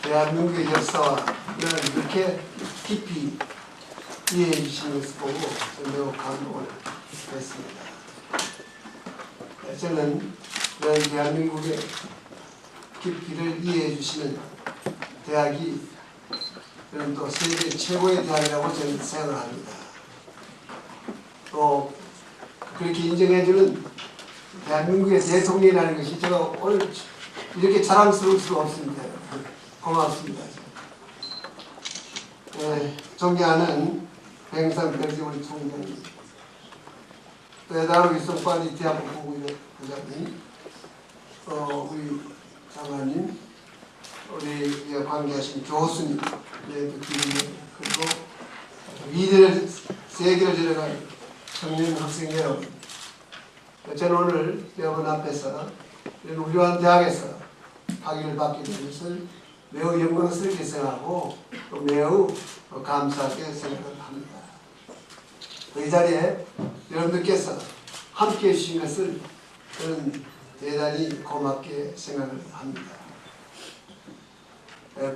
대한민국의 역사와 이렇게 깊이 이해해 주시는 것을 보고 매우 감동을 했습니다. 저는 이런 대한민국의 깊이를 이해해 주시는 대학이 저는 또 세계 최고의 대학이라고 저는 생각을 합니다. 또 그렇게 인정해주는 대한민국의 대통령이라는 것이 제가 오늘 이렇게 자랑스러울 수가 없습니다. 고맙습니다. 존경하는 백상 별지 우리 총장님, 또 에다로 이송파리 대학부 부장님, 우리 장관님, 우리 관계하신 교수님, 그리고 미래를 세계를 지나갈 청년 학생 여러분, 저는 오늘 여러분 앞에서 이런 훌륭한 대학에서 학위를 받게 된 것을 매우 영광스럽게 생각하고 또 매우 감사하게 생각을 합니다. 이 자리에 여러분들께서 함께 해주신 것을 저는 대단히 고맙게 생각을 합니다.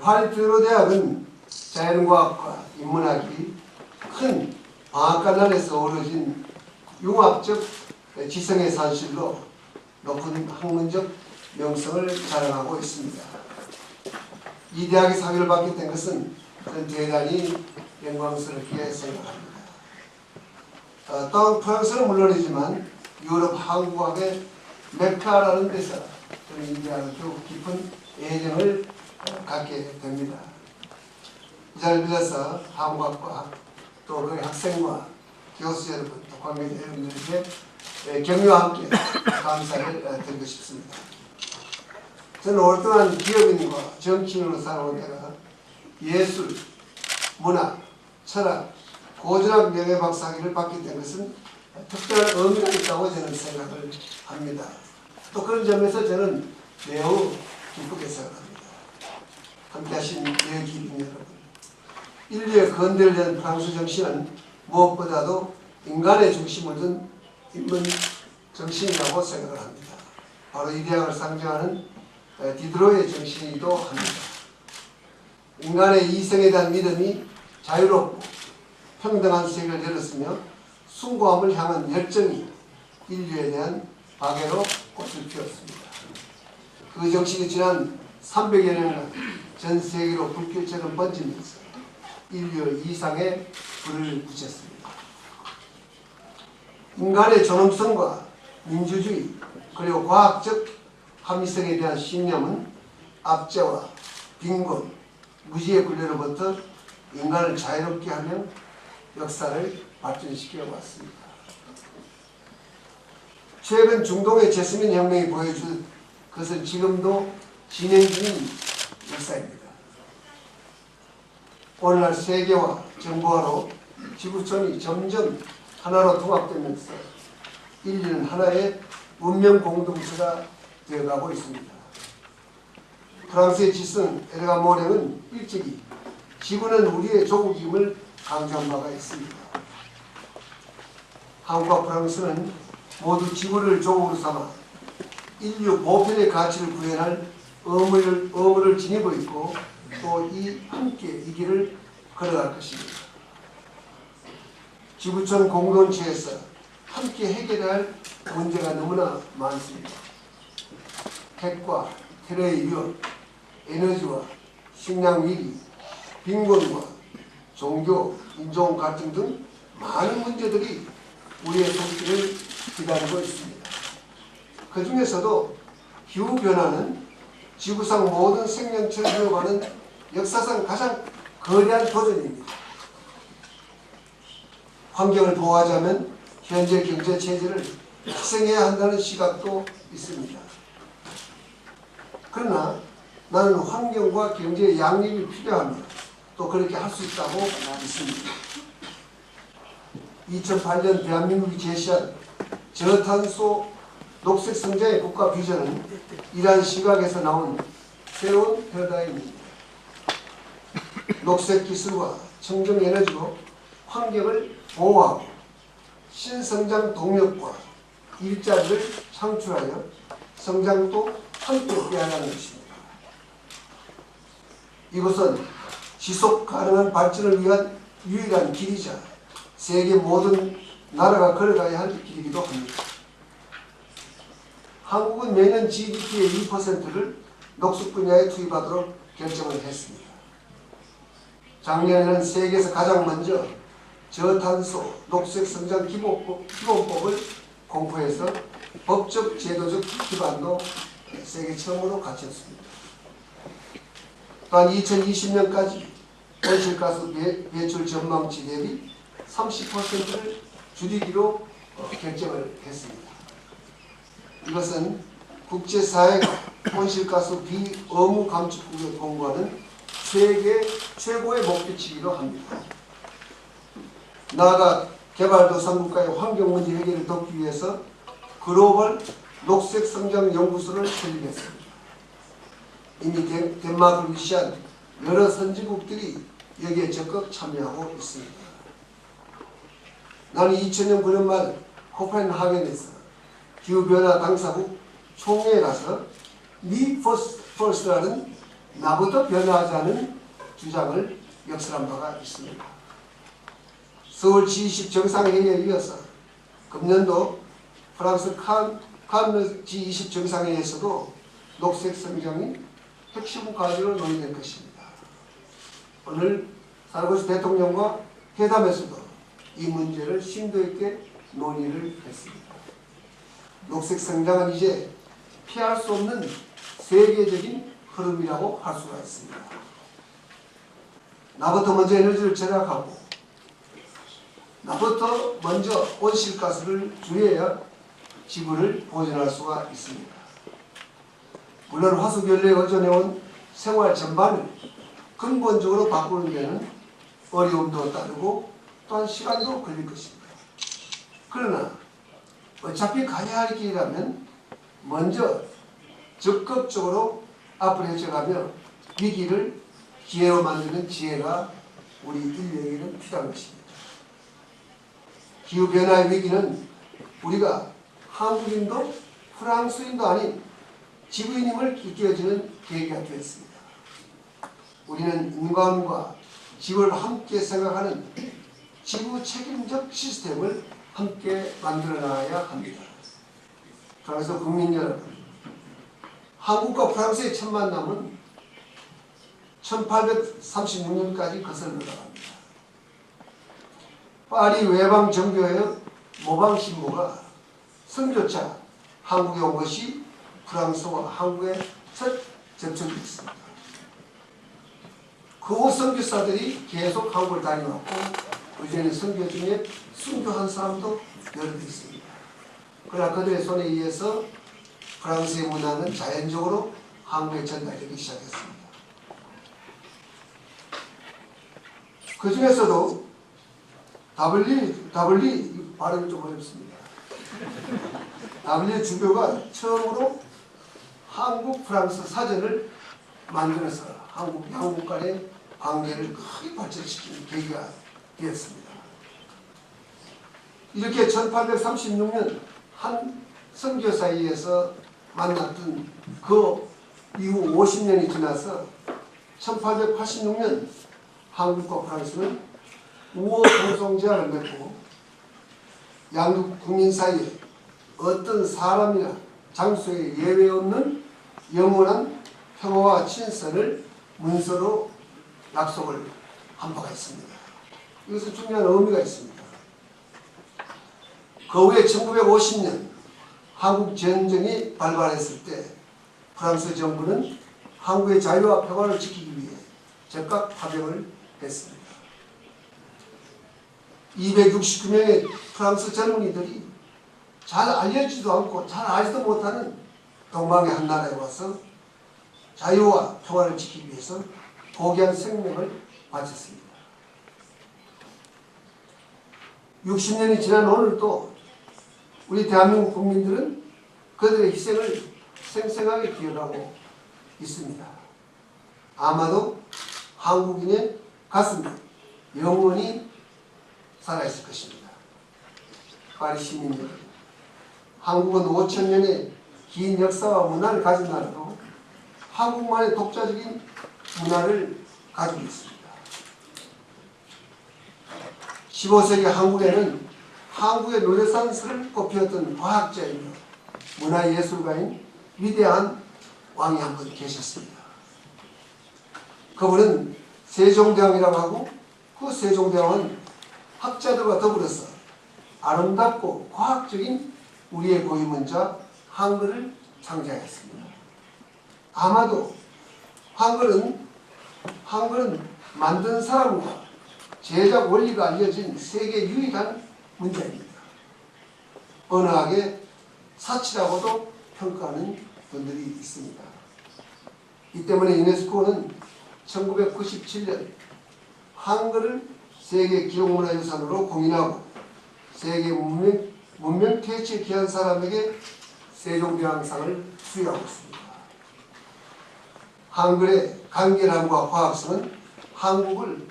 파리 피에로대학은 자연과학과 인문학이 큰 방앗간 아래서 어우러진 융합적 지성의 산실로 높은 학문적 명성을 자랑하고 있습니다. 이 대학의 학위를 받게 된 것은 저는 대단히 영광스럽게 생각합니다. 또 프랑스는 물론이지만 유럽 한국학의 메카라는 데서 저는 이 대학을 더욱 깊은 애정을 갖게 됩니다. 이 자리를 빌어서 한국학과 또 그 학생과 교수 여러분, 또 관계자 여러분들에게 격려와 함께 감사를 드리고 싶습니다. 저는 오랫동안 기업인과 정치인으로 살아온 데가 예술, 문학, 철학, 고전학 명예박사학위를 받게 된 것은 특별한 의미가 있다고 저는 생각을 합니다. 또 그런 점에서 저는 매우 기쁘게 생각합니다. 함께하신 여기 여러분, 인류의 건대를 낸 프랑스 정신은 무엇보다도 인간의 중심을 둔 인문 정신이라고 생각을 합니다. 바로 이 대학을 상징하는 디드로의 정신이기도 합니다. 인간의 이성에 대한 믿음이 자유롭고 평등한 세계를 열었으며 숭고함을 향한 열정이 인류에 대한 박애로 꽃을 피웠습니다. 그 정신이 지난 300여 년간 전 세계로 불길처럼 번지면서 인류 이상의 불을 붙였습니다. 인간의 존엄성과 민주주의 그리고 과학적 합리성에 대한 신념은 압제와 빈곤, 무지의 굴레로부터 인간을 자유롭게 하며 역사를 발전시켜 왔습니다. 최근 중동의 제스민 혁명이 보여준 것은 지금도 진행 중인 역사입니다. 오늘날 세계화, 정보화로 지구촌이 점점 하나로 통합되면서 인류는 하나의 문명 공동체가 되어가고 있습니다. 프랑스의 지성 에르가 모랭은 일찍이 지구는 우리의 조국임을 강조한 바가 있습니다. 한국과 프랑스는 모두 지구를 조국으로 삼아 인류 보편의 가치를 구현할 의무를 지니고 있고 또 함께 이 길을 걸어갈 것입니다. 지구촌 공동체에서 함께 해결해야 할 문제가 너무나 많습니다. 핵과 테러의 위협, 에너지와 식량 위기, 빈곤과 종교, 인종 갈등 등 많은 문제들이 우리의 손길을 기다리고 있습니다. 그 중에서도 기후변화는 지구상 모든 생명체를 위협하는 역사상 가장 거대한 도전입니다. 환경을 보호하자면 현재 경제 체제를 희생해야 한다는 시각도 있습니다. 그러나 나는 환경과 경제의 양립이 필요하며 또 그렇게 할 수 있다고 믿습니다. 2008년 대한민국이 제시한 저탄소 녹색 성장의 국가 비전은 이러한 시각에서 나온 새로운 패러다임입니다. 녹색 기술과 청정 에너지로 환경을 보호하고 신성장 동력과 일자리를 창출하여 성장도 함께 빼앗는 것입니다. 이것은 지속 가능한 발전을 위한 유일한 길이자 세계 모든 나라가 걸어가야 할 길이기도 합니다. 한국은 매년 GDP의 2%를 녹색 분야에 투입하도록 결정을 했습니다. 작년에는 세계에서 가장 먼저 저탄소 녹색 성장 기본법을 공포해서 법적 제도적 기반도 세계 처음으로 갖췄습니다. 또한 2020년까지 온실가스 배출 전망치 대비 30%를 줄이기로 결정을 했습니다. 이것은 국제사회가 온실가스 비의무 감축국에 공고하는 세계 최고의 목표치이기도 합니다. 나아가 개발도상국가의 환경 문제 해결을 돕기 위해서 글로벌 녹색 성장 연구소를 설립했습니다. 이미 덴마크를 위시한 여러 선진국들이 여기에 적극 참여하고 있습니다. 나는 2000년 9월 말 코펜하겐에서 기후변화 당사국 총회에 가서 Me First라는 나부터 변화하자는 주장을 역설한 바가 있습니다. 서울 G20 정상회의에 이어서 금년도 프랑스 칸느 G20 정상회의에서도 녹색 성장이 핵심 과제로 논의될 것입니다. 오늘 사르코시 대통령과 회담에서도 이 문제를 심도 있게 논의를 했습니다. 녹색 성장은 이제 피할 수 없는 세계적인 흐름이라고 할 수가 있습니다. 나부터 먼저 에너지를 절약하고 나부터 먼저 온실가스를 줄여야 지구를 보존할 수가 있습니다. 물론 화석연료에 의존해온 생활 전반을 근본적으로 바꾸는 데는 어려움도 따르고 또한 시간도 걸릴 것입니다. 그러나 어차피 가야 할 길이라면 먼저 적극적으로 앞으로 헤쳐가며 위기를 기회로 만드는 지혜가 우리 인류에게는 필요한 것입니다. 기후변화의 위기는 우리가 한국인도 프랑스인도 아닌 지구인임을 일깨워주는 계기가 되었습니다. 우리는 인간과 지구를 함께 생각하는 지구 책임적 시스템을 함께 만들어 나가야 합니다. 그래서 국민 여러분, 한국과 프랑스의 첫 만남은 1836년까지 거슬러 나갑니다. 파리 외방 정교회의 모방 신부가 선교차 한국에 온 것이 프랑스와 한국의 첫 접촉이었습니다. 그 후 선교사들이 계속 한국을 다녀왔고 그전에 선교 중에 순교한 사람도 여러 있습니다. 그러나 그들의 손에 의해서 프랑스의 문화는 자연적으로 한국에 전달되기 시작했습니다. 그 중에서도 W 발음이 좀 어렵습니다. W 주교가 처음으로 한국 프랑스 사전을 만들어서 양국 간의 관계를 크게 발전시키는 계기가 되었습니다. 이렇게 1836년 한 선교사에 의해서 만났던 그 이후 50년이 지나서 1886년 한국과 프랑스는 우호 동성 제약을 맺고 양국 국민 사이에 어떤 사람이나 장소에 예외 없는 영원한 평화와 친선을 문서로 약속을 한 바가 있습니다. 이것은 중요한 의미가 있습니다. 그 후에 1950년 한국 전쟁이 발발했을 때 프랑스 정부는 한국의 자유와 평화를 지키기 위해 적극 파병을 했습니다. 269명의 프랑스 젊은이들이 잘 알려지도 않고 잘 알지도 못하는 동방의 한 나라에 와서 자유와 평화를 지키기 위해서 고귀한 생명을 바쳤습니다. 60년이 지난 오늘도 우리 대한민국 국민들은 그들의 희생을 생생하게 기억하고 있습니다. 아마도 한국인의 가슴에 영원히 살아있을 것입니다. 파리 시민 여러분, 한국은 5,000년의 긴 역사와 문화를 가진 나라로 한국만의 독자적인 문화를 가지고 있습니다. 15세기 한국에는 한국의 르네상스를 꽃피웠던 과학자이며 문화예술가인 위대한 왕이 한 분 계셨습니다. 그분은 세종대왕이라고 하고 그 세종대왕은 학자들과 더불어서 아름답고 과학적인 우리의 고유문자 한글을 창제하였습니다. 아마도 한글은 만든 사람과 제작 원리가 알려진 세계 유일한 문자입니다. 언어학의 사치라고도 평가하는 분들이 있습니다. 이 때문에 유네스코는 1997년 한글을 세계 기록문화유산으로 공인하고 세계 문명 퇴치에 기한 사람에게 세종대왕상을 수여하고 있습니다. 한글의 간결함과 과학성은 한국을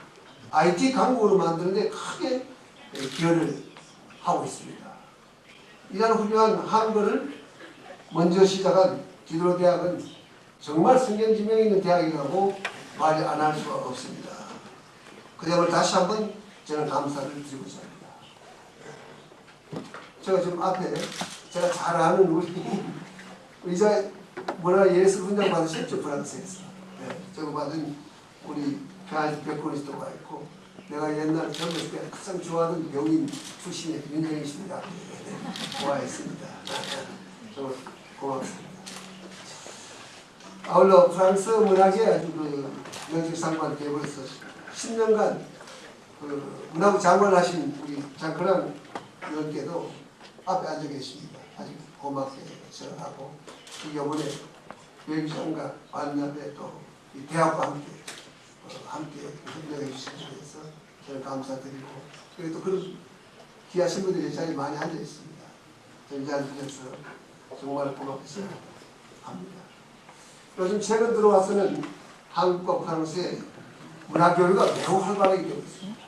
IT 강국으로 만드는 데 크게 기여를 하고 있습니다. 이런 훌륭한 한글을 먼저 시작한 디드로대학은 정말 성견지명이 있는 대학이라고 말 안 할 수가 없습니다. 그 점을 다시 한번 저는 감사를 드리고자 합니다. 제가 지금 앞에 제가 잘 아는 우리 의자 문화예술 훈장 받으셨죠? 프랑스에서. 네, 저거 받은 우리 백호리스트가 있고 내가 옛날 젊었을 때 가장 좋아하는 병인 출신의 윤정희 씨입니다. 좋아했습니다. 정말 고맙습니다. 아울러 프랑스 문학에 아주 명실상부한 대부에서 10년간 문화부 장관을 하신 우리 장크랑 의원께도 앞에 앉아 계십니다. 아주 고맙게 생각하고 이번에 외교장과 만남에 또 대학과 함께 협력해 주신 것에 대해서 저는 감사드리고 그리고 또 그런 귀하신 분들이 자리에 많이 앉아 있습니다. 저희 자리에 들려서 정말 고맙게 생각합니다. 요즘 최근 들어와서는 한국과 프랑스의 문화교류가 매우 활발하게 되고 있습니다.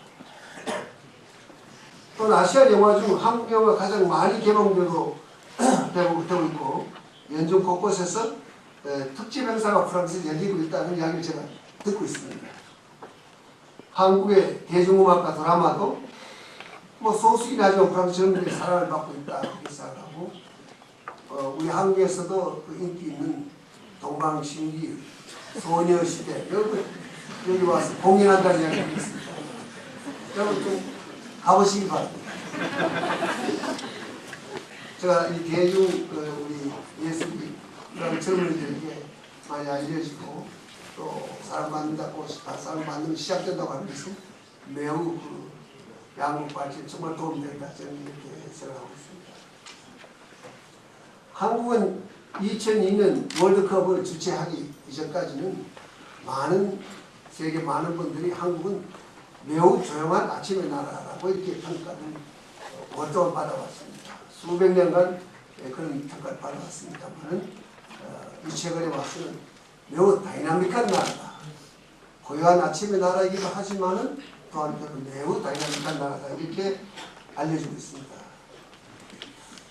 또 아시아 영화 중 한국 영화가 가장 많이 개봉되고 있고 연중 곳곳에서 특집 행사가 프랑스에 열리고 있다는 이야기를 제가 듣고 있습니다. 한국의 대중음악과 드라마도 소수긴 하지만 프랑스 젊은이들의 사랑을 받고 있다 이렇게 생각하고 우리 한국에서도 그 인기 있는 동방신기, 소녀시대 여기 와서 공연한다는 이야기가 있습니다. 여러분 좀 가보시기 바랍니다. 제가 이 대중 우리 예술이 이런 젊은이들에게 많이 알려지고 또 사랑받는다고 사랑받는 시작된다고 하는 것은 매우 양국 발전에 정말 도움이 된다 저는 이렇게 생각하고 있습니다. 한국은 2002년 월드컵을 주최하기 이전까지는 세계 많은 분들이 한국은 매우 조용한 아침의 나라라고 이렇게 평가를 오랫동안 받아왔습니다. 수백 년간 그런 평가를 받아왔습니다만 최근에 와서는 매우 다이나믹한 나라다. 고요한 아침의 나라이기도 하지만 또 한편으로 매우 다이나믹한 나라다 이렇게 알려지고 있습니다.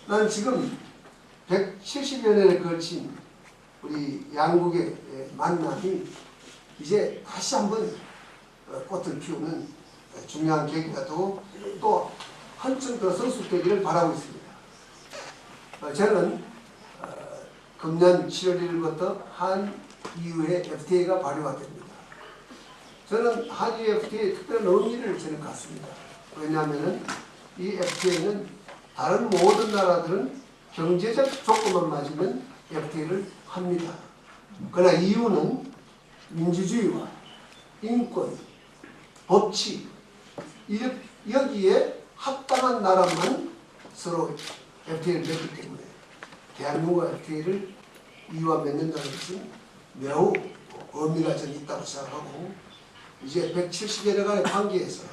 나는 지금 170여 년에 걸친 우리 양국의 만남이 이제 다시 한번 꽃을 피우는 중요한 계기가 되고 또 한층 더 성숙되기를 바라고 있습니다. 저는 금년 7월 1일부터 한EU의 FTA가 발효가 됩니다. 저는 한EU FTA의 특별한 의미를 저는 갖습니다. 왜냐하면 이 FTA는 다른 모든 나라들은 경제적 조건만 맞으면 FTA를 합니다. 그러나 EU는 민주주의와 인권, 법치 여기에 합당한 나라만 서로 FTA를 맺기 때문에 대한민국과 FTA를 EU와 맺는다는 것은 매우 의미가 저는 있다고 생각하고 이제 170여년간의 관계에서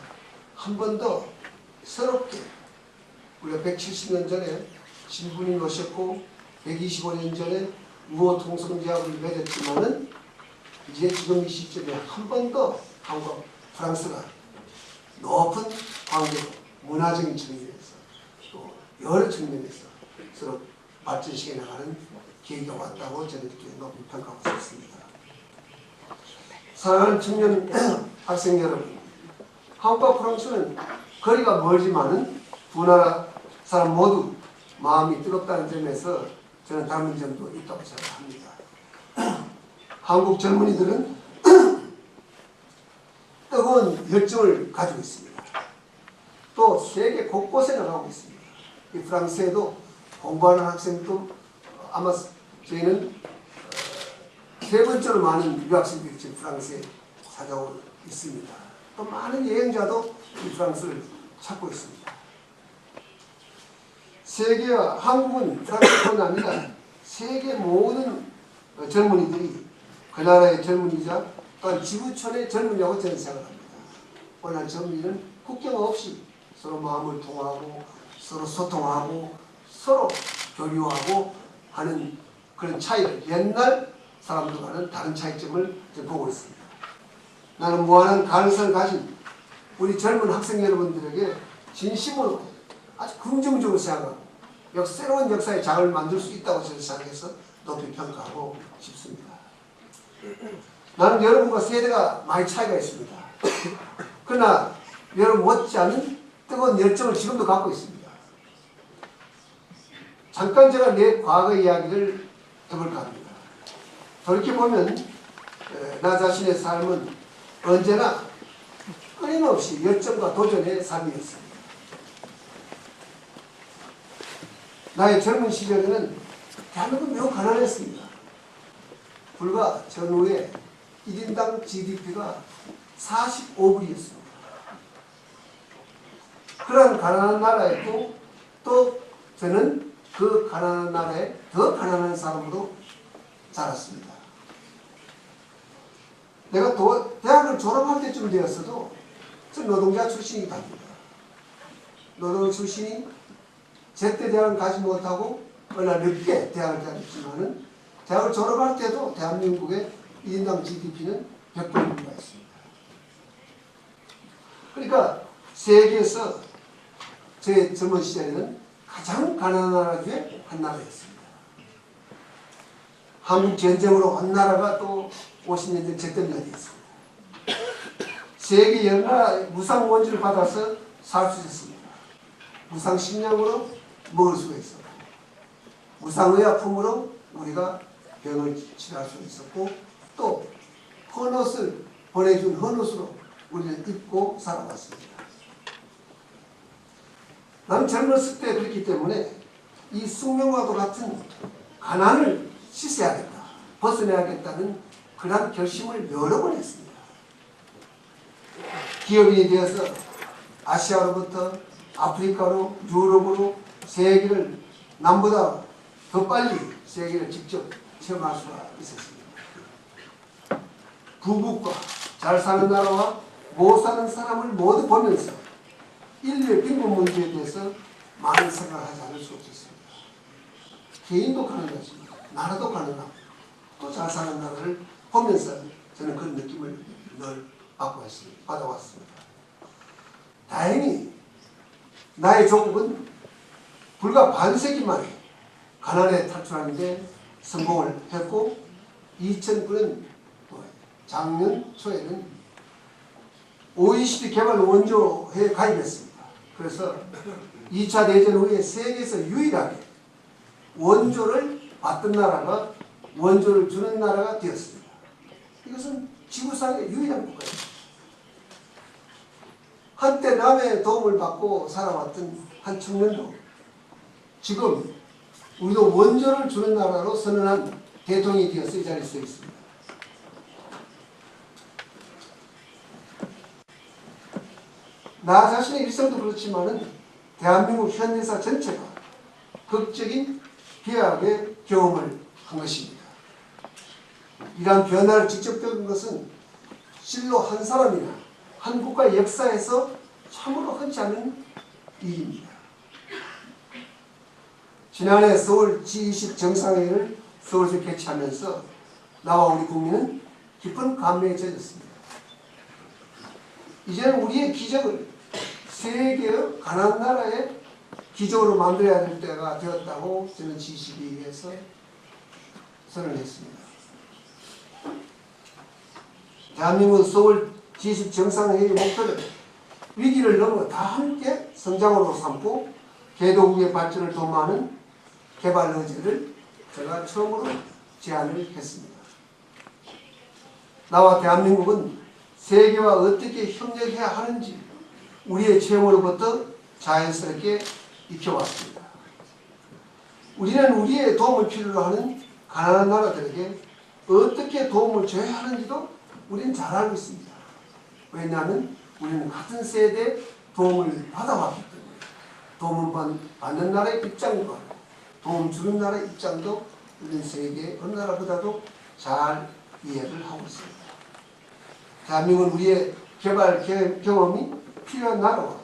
한 번 더 새롭게 우리가 170년 전에 신분이 오셨고 125년 전에 우호 통성제약을 맺었지만은 이제 지금 이 시점에 한 번 더 한국과 프랑스가 높은 관계로 문화적인 측면에서 또 여러 측면에서 서로 발전시켜 나가는 계기가 왔다고 저는 이렇게 높이 평가하고 싶습니다. 사랑하는 청년 학생 여러분, 한국과 프랑스는 거리가 멀지만은 두 나라 사람 모두 마음이 뜨겁다는 점에서 저는 닮은 점도 있다고 생각합니다. 한국 젊은이들은 뜨거운 열정을 가지고 있습니다. 또 세계 곳곳에 나가고 있습니다. 이 프랑스에도 공부하는 학생도 아마 저희는 세 번째로 많은 유학생들이 지금 프랑스에 찾아오고 있습니다. 또 많은 여행자도 이 프랑스를 찾고 있습니다. 세계와 한국은 프랑스뿐 아니라 세계 모든 젊은이들이 그 나라의 젊은이자 또한 지구촌의 젊은이라고 저는 생각합니다. 오늘 젊은이는 국경 없이 서로 마음을 통하고 서로 소통하고 서로 교류하고 하는 그런 차이를 옛날 사람들과는 다른 차이점을 보고 있습니다. 나는 무한한 가능성을 가진 우리 젊은 학생 여러분들에게 진심으로 아주 긍정적으로 생각하고 새로운 역사의 장을 만들 수 있다고 저는 생각해서 높이 평가하고 싶습니다. 나는 여러분과 세대가 많이 차이가 있습니다. 그러나 여러분 못지않은 뜨거운 열정을 지금도 갖고 있습니다. 잠깐 제가 내 과거 이야기를 해볼까 합니다. 돌이켜보면 나 자신의 삶은 언제나 끊임없이 열정과 도전의 삶이었습니다. 나의 젊은 시절에는 대한민국은 매우 가난했습니다. 불과 전후에 1인당 GDP가 45불이었습니다. 그런 가난한 나라에도 또 저는 그 가난한 나라에 더 가난한 사람으로 자랐습니다. 내가 대학을 졸업할 때쯤 되었어도 저 노동자 출신이다. 노동 출신이 제때 대학을 가지 못하고 얼마 늦게 대학을 다녔지만은 대학을 졸업할 때도 대한민국의 1인당 GDP는 100불 불과했습니다. 그러니까 세계에서 제 젊은 시절에는 가장 가난한 나라 중에 한 나라였습니다. 한국 전쟁으로 온 나라가 또 50년 전 잿더미가 되었습니다. 세계 여러 나라 무상 원주를 받아서 살 수 있었습니다. 무상 식량으로 먹을 수가 있었고 무상의약품으로 우리가 병을 치료할 수 있었고 또 헌옷을 보내준 헌옷으로 우리는 입고 살아왔습니다. 나는 젊었을 때 그랬기 때문에 이 숙명과도 같은 가난을 씻어야겠다, 벗어내야겠다는 그런 결심을 여러 번 했습니다. 기업인이 되어서 아시아로부터 아프리카로 유럽으로 세계를 남보다 더 빨리 세계를 직접 체험할 수가 있었습니다. 부국과 잘 사는 나라와 못 사는 사람을 모두 보면서 인류의 빈곤 문제에 대해서 많은 생각을 하지 않을 수 없었습니다. 개인도 가난하지만 나라도 가난하고 또 잘 사는 나라를 보면서 저는 그런 느낌을 늘 받아왔습니다. 다행히 나의 조국은 불과 반세기 만에 가난에 탈출하는 데 성공을 했고 2009년 작년 초에는 OECD 개발 원조회에 가입했습니다. 그래서 2차 대전 후에 세계에서 유일하게 원조를 받던 나라가 원조를 주는 나라가 되었습니다. 이것은 지구상의 유일한 국가입니다. 한때 남의 도움을 받고 살아왔던 한 청년도 지금 우리도 원조를 주는 나라로 선언한 대통령이 되어서 이 자리에 서 있습니다. 나 자신의 일생도 그렇지만은 대한민국 현대사 전체가 극적인 비약의 경험을 한 것입니다. 이러한 변화를 직접 겪은 것은 실로 한 사람이나 한 국가의 역사에서 참으로 흔치 않은 일입니다. 지난해 서울 G20 정상회의를 서울에서 개최하면서 나와 우리 국민은 깊은 감명에 젖었습니다. 이제는 우리의 기적을 세계의 가난한 나라의 기적으로 만들어야 될 때가 되었다고 저는 G20회의에서 선언했습니다. 대한민국 서울 G20 정상회의 목표를 위기를 넘어 다 함께 성장으로 삼고 개도국의 발전을 도모하는 개발 의제를 제가 처음으로 제안을 했습니다. 나와 대한민국은 세계와 어떻게 협력해야 하는지 우리의 체험으로부터 자연스럽게 익혀왔습니다. 우리는 우리의 도움을 필요로 하는 가난한 나라들에게 어떻게 도움을 줘야 하는지도 우리는 잘 알고 있습니다. 왜냐하면 우리는 같은 세대에 도움을 받아왔기 때문에 도움을 받는 나라의 입장과 도움 주는 나라의 입장도 우리는 세계 어느 나라보다도 잘 이해를 하고 있습니다. 대한민국은 우리의 개발 경험이 필요한 나라와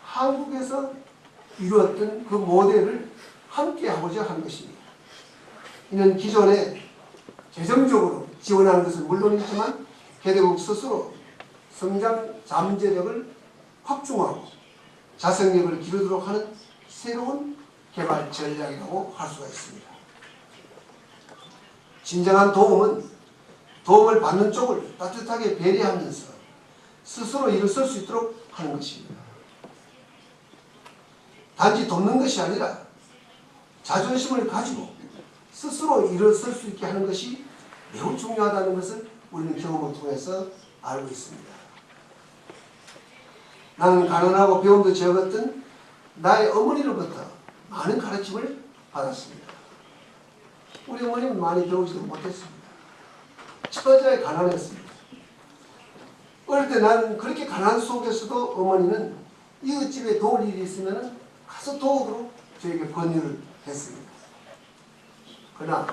한국에서 이루었던 그 모델을 함께 하고자 하는 것입니다. 이는 기존에 재정적으로 지원하는 것은 물론이지만 개도국 스스로 성장 잠재력을 확충하고 자생력을 기르도록 하는 새로운 개발 전략이라고 할 수가 있습니다. 진정한 도움은 도움을 받는 쪽을 따뜻하게 배려하면서 스스로 일어설 수 있도록 하는 것입니다. 단지 돕는 것이 아니라 자존심을 가지고 스스로 일어설 수 있게 하는 것이 매우 중요하다는 것을 우리는 경험을 통해서 알고 있습니다. 나는 가난하고 배움도 적었던 나의 어머니로부터 많은 가르침을 받았습니다. 우리 어머니는 많이 배우지도 못했습니다. 첫 번째에 가난했습니다. 어릴 때 나는 그렇게 가난 속에서도 어머니는 이웃집에 도울 일이 있으면 가서 도우도록 저에게 권유를 했습니다. 그러나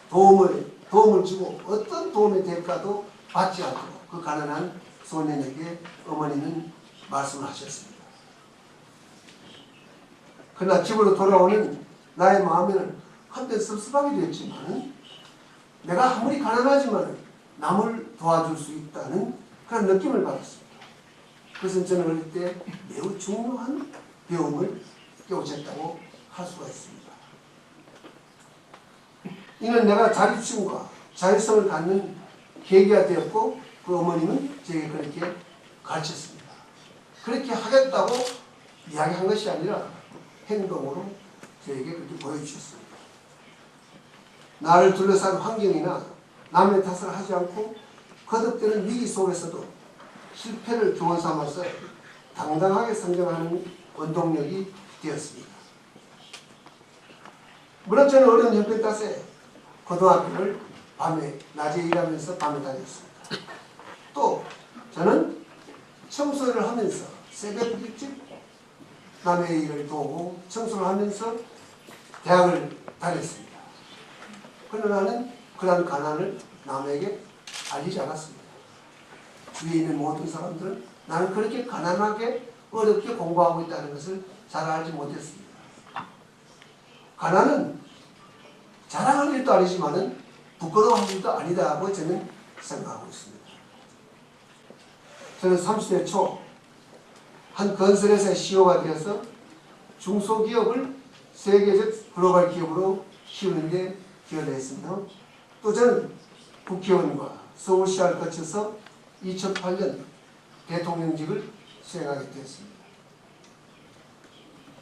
도움을 주고 어떤 도움의 대가도 받지 않도록 그 가난한 소년에게 어머니는 말씀하셨습니다. 그러나 집으로 돌아오는 나의 마음에는 한편 섭섭하게 되었지만 내가 아무리 가난하지만 남을 도와줄 수 있다는 그런 느낌을 받았습니다. 그것은 저는 어릴 때 매우 중요한 배움을 깨우쳤다고 할 수가 있습니다. 이는 내가 자립심과 자율성을 갖는 계기가 되었고 그 어머님은 저에게 그렇게 가르쳤습니다. 그렇게 하겠다고 이야기한 것이 아니라 행동으로 저에게 그렇게 보여주셨습니다. 나를 둘러싼 환경이나 남의 탓을 하지 않고 거듭되는 위기 속에서도 실패를 교훈 삼아서 당당하게 성장하는 원동력이 되었습니다. 물론 저는 어려운 형편 탓에 고등학교를 낮에 일하면서 밤에 다녔습니다. 또 저는 청소를 하면서 새벽 일찍 남의 일을 도우고 청소를 하면서 대학을 다녔습니다. 그러나 나는 그런 가난을 남에게 알리지 않았습니다. 주위에 있는 모든 사람들은 나는 그렇게 가난하게 어렵게 공부하고 있다는 것을 잘 알지 못했습니다. 가난은 자랑할 일도 아니지만은 부끄러워할 일도 아니다고 저는 생각하고 있습니다. 저는 30대 초 한 건설회사의 CEO가 되어서 중소기업을 세계적 글로벌 기업으로 키우는 데 기여를 했습니다. 또 저는 국회의원과 서울시장을 거쳐서 2008년 대통령직을 수행하게 되었습니다.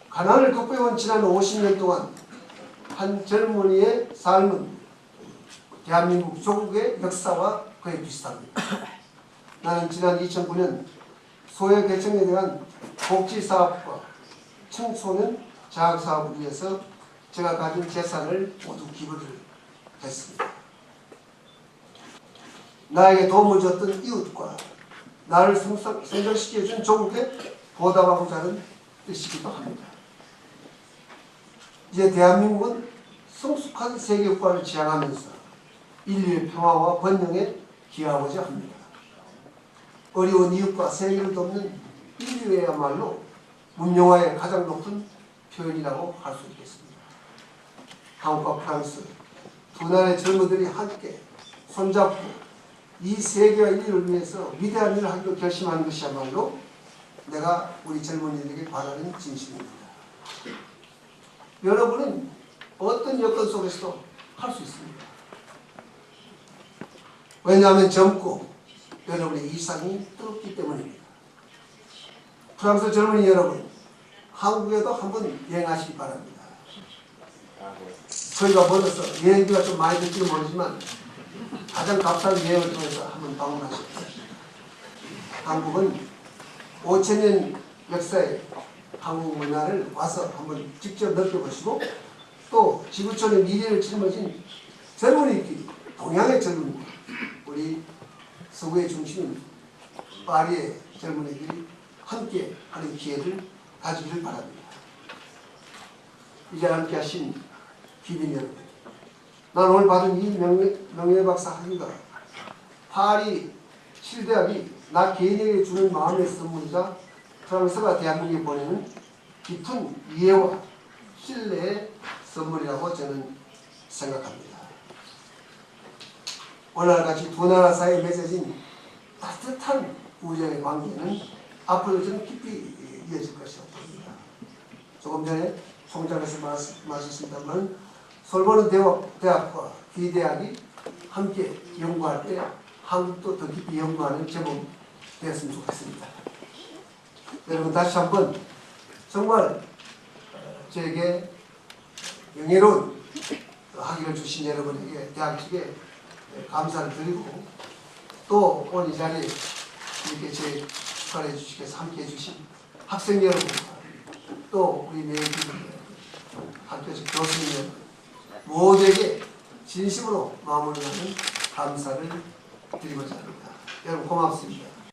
가난을 극복해온 지난 50년 동안 한 젊은이의 삶은 대한민국 조국의 역사와 거의 비슷합니다. 나는 지난 2009년 소외계층에 대한 복지사업과 청소년 장학사업을 위해서 제가 가진 재산을 모두 기부를 했습니다. 나에게 도움을 줬던 이웃과 나를 성장시켜준 조국에 보답하고자 하는 뜻이기도 합니다. 이제 대한민국은 성숙한 세계국가를 지향하면서 인류의 평화와 번영에 기여하고자 합니다. 어려운 이웃과 세계를 돕는 인류야말로 문명화의 가장 높은 표현이라고 할 수 있겠습니다. 한국과 프랑스 두 나라의 젊은들이 함께 손잡고 이 세계와 인류를 위해서 위대한 일을 하기로 결심하는 것이야말로 내가 우리 젊은이들에게 바라는 진심입니다. 여러분은 어떤 여건 속에서도 할 수 있습니다. 왜냐하면 젊고 여러분의 이상이 뜨겁기 때문입니다. 프랑스 젊은이 여러분, 한국에도 한번 여행하시기 바랍니다. 저희가 벌어서 여행비가 좀 많이 들지는 모르지만 가장 값싼 여행을 통해서 한번 방문하십시오. 한국은 5,000년 역사의 한국 문화를 와서 한번 직접 느껴보시고 또 지구촌의 미래를 짊어진 젊은이끼리 동양의 젊은이 우리 서구의 중심인 파리의 젊은이들이 함께 하는 기회를 가지기를 바랍니다. 이 자리에 함께 하신 귀빈 여러분, 난 오늘 받은 이 명예박사 학위가 파리 실대학이 나 개인에게 주는 마음의 선물이자 프랑스가 대한민국에 보내는 깊은 이해와 신뢰의 선물이라고 저는 생각합니다. 오늘날같이 두 나라 사이에 맺어진 따뜻한 우정의 관계는 앞으로 좀 깊이 이어질 것이라고 봅니다. 조금 전에 총장에서 말씀하셨습니다만 솔보르 대학과 귀대학이 함께 연구할 때 한국도 더 깊이 연구하는 제목 되었으면 좋겠습니다. 여러분 다시 한번 정말 저에게 명예로운 학위를 주신 여러분에게 대학 측에 감사를 드리고 또 오늘 이 자리에 이렇게 제 축하해 주시겠어 함께 해주신 학생 여러분 또 우리 매일기분 함께 해주신 교수님 여러분 모두에게 진심으로 마음을 다하는 감사를 드리고자 합니다. 여러분 고맙습니다.